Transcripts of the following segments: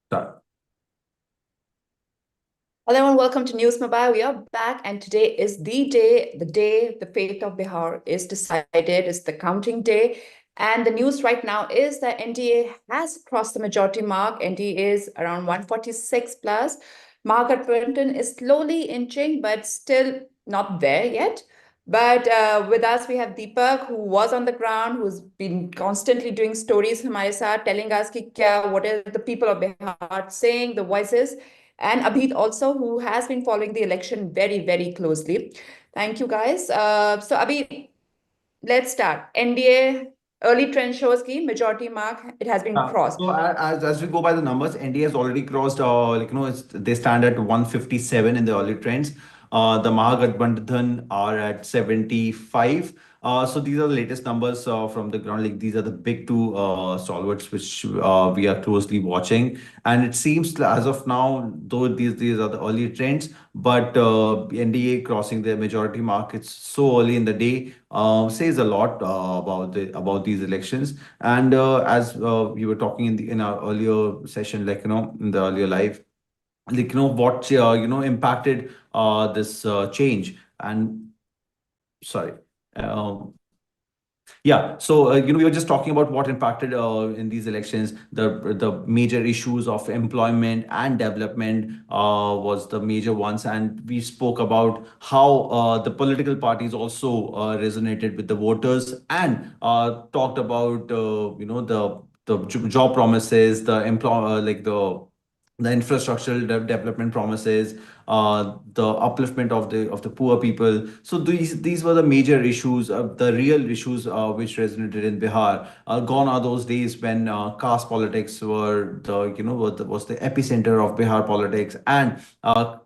Start. Hello and welcome to News Mobile. We are back, and today is the day the fate of Bihar is decided. It's the counting day. And the news right now is that NDA has crossed the majority mark. NDA is around 146 plus. Mahagadbandhan is slowly inching, but still not there yet. But with us, we have Deepak, who was on the ground, who's been constantly doing stories हमारे साथ, telling us कि क्या, what are the people of Bihar saying, the voices, and Abhit also, who has been following the election very, very closely. Thank you, guys. So, Abhit, let's start. NDA early trend shows ki majority mark, it has been crossed. So as we go by the numbers, NDA has already crossed. They stand at 157 in the early trends. The Mahagathbandhan are at 75. So these are the latest numbers from the ground. Like these are the big two stalwarts which we are closely watching. And it seems as of now, though these are the early trends, but NDA crossing the majority mark, it's so early in the day, says a lot about these elections. And as we were talking in our earlier session, in the earlier live, what impacted this change. And sorry. Um, yeah, so we were just talking about what impacted in these elections. The major issues of employment and development was the major ones, and we spoke about how the political parties also resonated with the voters and talked about the job promises, the employ like the infrastructural development promises, the upliftment of the poor people. So these were the major issues, the real issues which resonated in Bihar. Gone are those days when caste politics were was the epicenter of Bihar politics, and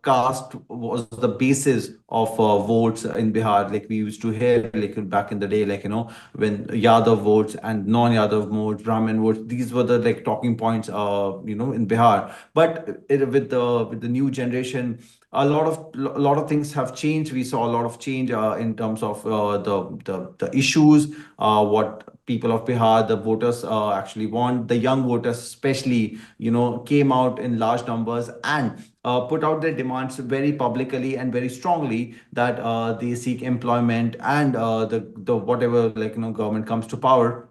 caste was the basis of votes in Bihar. Like we used to hear, back in the day, when Yadav votes and non-Yadav votes, Brahmin votes. These were the talking points, in Bihar. But with the new generation, a lot of things have changed. We saw a lot of change in terms of the issues, what people of Bihar, the voters actually want. The young voters, especially, came out in large numbers and put out their demands very publicly and very strongly that they seek employment, and the whatever government comes to power,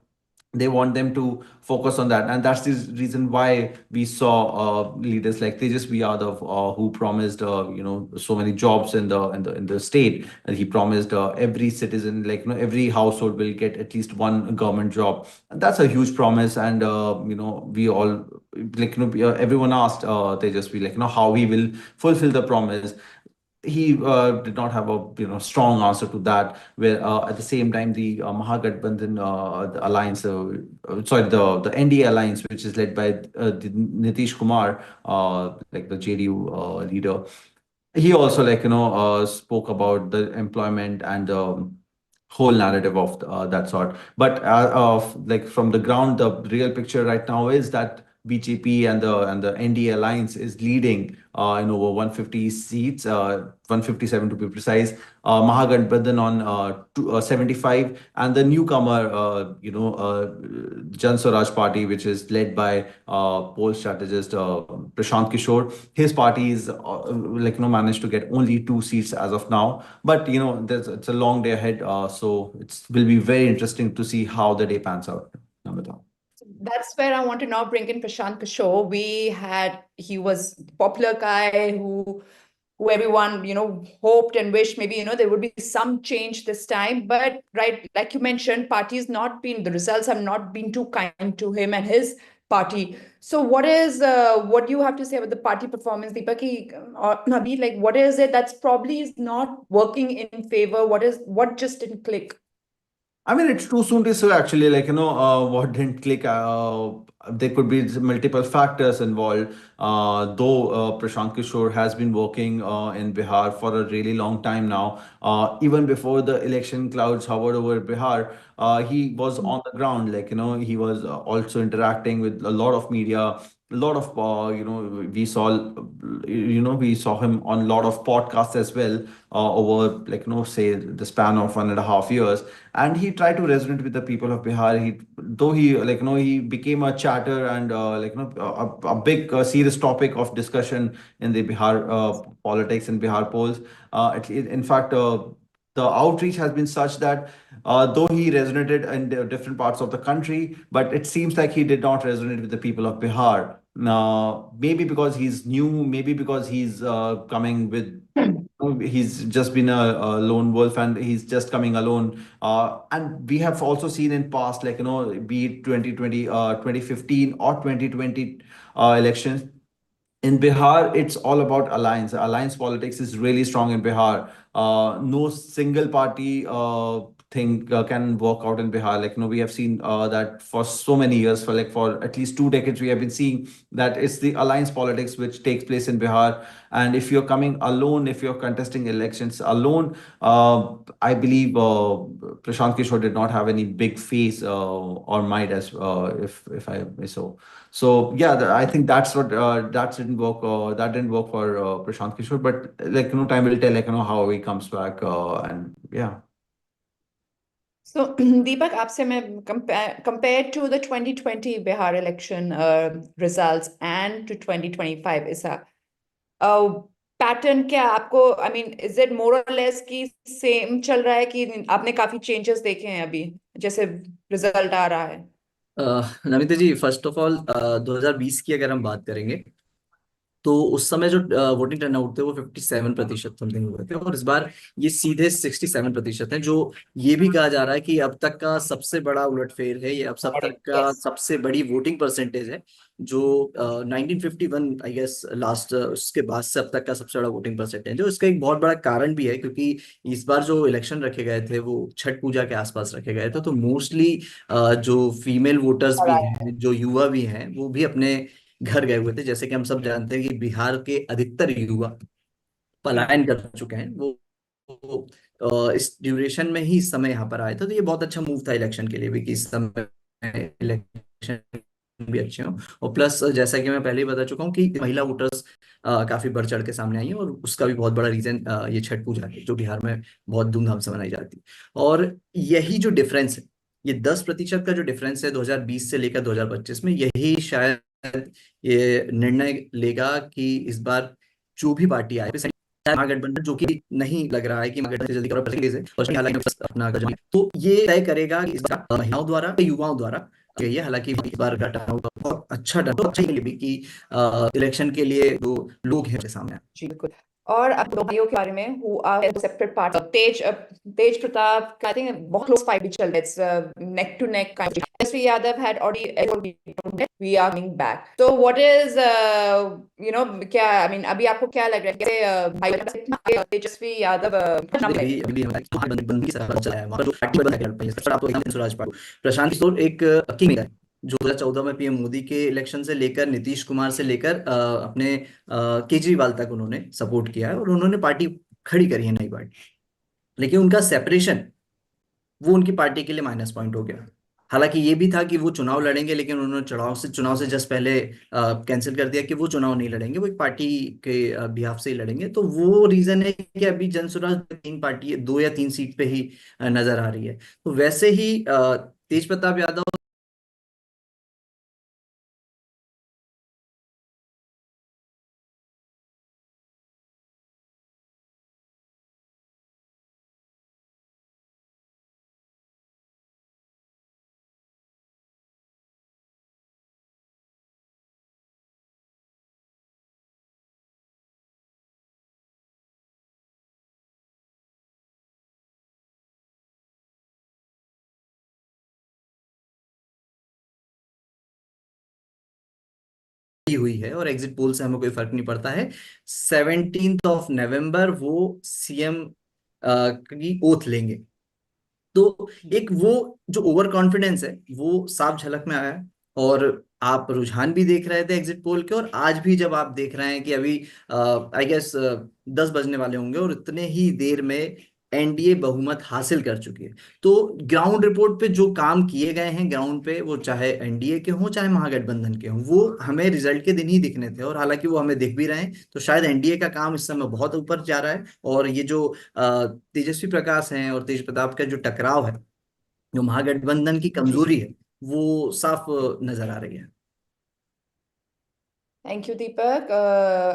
they want them to focus on that. And that's the reason why we saw leaders like Tejasvi Yadav, who promised so many jobs in the state. And he promised every citizen, every household will get at least one government job. And that's a huge promise. And we all, everyone asked Tejasvi, how he will fulfill the promise. He did not have a strong answer to that. Where at the same time, the Mahagathbandhan, the alliance, sorry, the NDA alliance, which is led by the Nitish Kumar, like the JDU leader, he also spoke about the employment and the whole narrative of that sort. But from the ground, the real picture right now is that BJP and the NDA alliance is leading in over 150 seats, 157 to be precise. Mahagathbandhan on 75, and the newcomer, Jan Swaraj Party, which is led by poll strategist Prashant Kishore. His party is managed to get only 2 seats as of now. But it's a long day ahead, so it will be very interesting to see how the day pans out. Namita. That's where I want to now bring in Prashant Kishore. He was the popular guy who everyone, hoped and wished maybe, there would be some change this time. But right, like you mentioned, the results have not been too kind to him and his party. So what do you have to say about the party performance, Deepak, or Nabi? Like, what is it that's probably is not working in favor? What just didn't click? I mean, it's too soon to say actually, what didn't click. There could be multiple factors involved. Though Prashant Kishore has been working in Bihar for a really long time now, even before the election clouds hovered over Bihar, he was on the ground. He was also interacting with a lot of media. A lot of we saw we saw him on a lot of podcasts as well, over, say the span of 1.5 years, and he tried to resonate with the people of Bihar. He became a chatter and, a big serious topic of discussion in the Bihar politics and Bihar polls. In fact, the outreach has been such that, though he resonated in the different parts of the country, but it seems like he did not resonate with the people of Bihar. Maybe because he's new, maybe because he's coming with, he's just been a lone wolf and he's just coming alone. And we have also seen in past, be it 2020, 2015 or 2020 elections, in Bihar, it's all about alliance. Alliance politics is really strong in Bihar. No single party thing can work out in Bihar. We have seen that for so many years, for at least 2 decades, we have been seeing that it's the alliance politics which takes place in Bihar. And if you're coming alone, if you're contesting elections alone, I believe Prashant Kishore did not have any big face, or might, as if I may so yeah, I think that's what that didn't work. That didn't work for Prashant Kishore. But time will tell. How he comes back. And yeah. So, Deepak, आपसे मैं compared to the 2020 Bihar election results and to 2025, ऐसा pattern क्या आपको, I mean, is it more और less कि same चल रहा है कि आपने काफी चेंजेस देखे हैं अभी जैसे रिजल्ट आ रहा है? नमिता जी, फर्स्ट ऑफ ऑल 2020 की अगर हम बात करेंगे तो उस समय जो वोटिंग टर्नआउट थे वो 57% समथिंग हुए थे, और इस बार ये सीधे 67% है, जो ये भी कहा जा रहा है कि अब तक का सबसे बड़ा उलटफेर है, ये अब सब तक का सबसे बड़ी वोटिंग परसेंटेज है, जो 1951 आई गेस लास्ट, उसके बाद से अब तक का सबसे बड़ा वोटिंग परसेंटेज है। इसका एक बहुत बड़ा कारण भी है, क्योंकि इस बार जो इलेक्शन रखे गए थे वो छठ पूजा के आसपास रखे गए थे, तो मोस्टली जो फीमेल वोटर्स भी हैं, जो युवा भी हैं, वो भी अपने घर गए हुए थे। जैसे कि हम सब जानते हैं कि बिहार के अधिकतर युवा पलायन कर चुके हैं, वो इस ड्यूरेशन में ही इस समय यहाँ पर आए थे, तो ये बहुत अच्छा मूव था इलेक्शन के लिए भी कि इस समय इलेक्शन भी अच्छे हो। और प्लस जैसा कि मैं पहले ही बता चुका हूँ कि महिला वोटर्स काफी बढ़ चढ़ के सामने आई हैं, और उसका भी बहुत बड़ा रीजन ये छठ पूजा है, जो बिहार में बहुत धूमधाम से मनाई जाती है। और यही जो डिफरेंस है, ये 10% का जो डिफरेंस है 2020 से लेकर 2025 में, यही शायद ये निर्णय लेगा कि इस बार जो भी पार्टी आए, महागठबंधन, जो कि नहीं लग रहा है कि महागठबंधन जल्दी करो परसेंटेज है, और हालांकि अपना तो ये तय करेगा कि इस बार महिलाओं द्वारा, युवाओं द्वारा ये, हालांकि इस बार का टर्नआउट बहुत अच्छा भी कि इलेक्शन के लिए जो लोग हैं सामने। जी बिल्कुल। और अब दो भाइयों के बारे में who are separate part, Tej Pratap, I think बहुत क्लोज फाइट भी चल रहा है, it's neck to neck kind of. SV Yadav had already we are coming back, तो व्हाट इज क्या, आई मीन, अभी आपको क्या लग रहा है कि भाई तेजस्वी यादव प्रशांत किशोर एक किंग है, जो 2014 में पीएम मोदी के इलेक्शन से लेकर नीतीश कुमार से लेकर अपने केजरीवाल तक उन्होंने सपोर्ट किया है, और उन्होंने पार्टी खड़ी करी है, नई पार्टी। लेकिन उनका सेपरेशन वो उनकी पार्टी के लिए माइनस पॉइंट हो गया। हालांकि ये भी था कि वो चुनाव लड़ेंगे, लेकिन उन्होंने चुनाव से जस्ट पहले कैंसिल कर दिया कि वो चुनाव नहीं लड़ेंगे, वो एक पार्टी के बिहाफ से ही लड़ेंगे। तो वो रीजन है कि अभी जनसुराज 3 पार्टी 2 या 3 सीट पे ही नजर आ रही है। तो वैसे ही तेज प्रताप यादव हुई है, और एग्जिट पोल से हमें कोई फर्क नहीं पड़ता है। 17 नवंबर वो सीएम की ओथ लेंगे। तो एक वो जो ओवर कॉन्फिडेंस है वो साफ झलक में आया है, और आप रुझान भी देख रहे थे एग्जिट पोल के, और आज भी जब आप देख रहे हैं कि अभी आई गेस 10 बजने वाले होंगे, और इतने ही देर में एनडीए बहुमत हासिल कर चुकी है। तो ग्राउंड रिपोर्ट पे जो काम किए गए हैं ग्राउंड पे, वो चाहे एनडीए के हों चाहे महागठबंधन के हों, वो हमें रिजल्ट के दिन ही दिखने थे, और हालांकि वो हमें दिख भी रहे हैं। तो शायद एनडीए का काम इस समय बहुत ऊपर जा रहा है, और ये जो तेजस्वी प्रकाश हैं और तेज प्रताप का जो टकराव है, जो महागठबंधन की जी कमजोरी है, वो साफ नजर आ रही है। Thank you Deepak.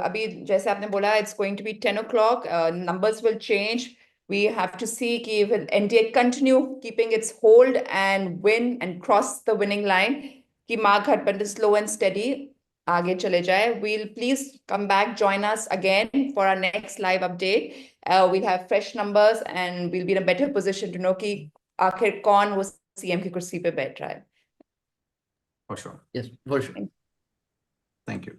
अभी जैसे आपने बोला it's going to be 10 o'clock, numbers will change. We have to see कि will NDA continue keeping its hold and win and cross the winning line, कि महागठबंधन slow and steady आगे चले जाए. We'll please come back, join us again for our next live update. We'll have fresh numbers and we'll be in a better position to know कि आखिर कौन वो CM की कुर्सी पे बैठ रहा है. For sure. Yes for sure. Thank you.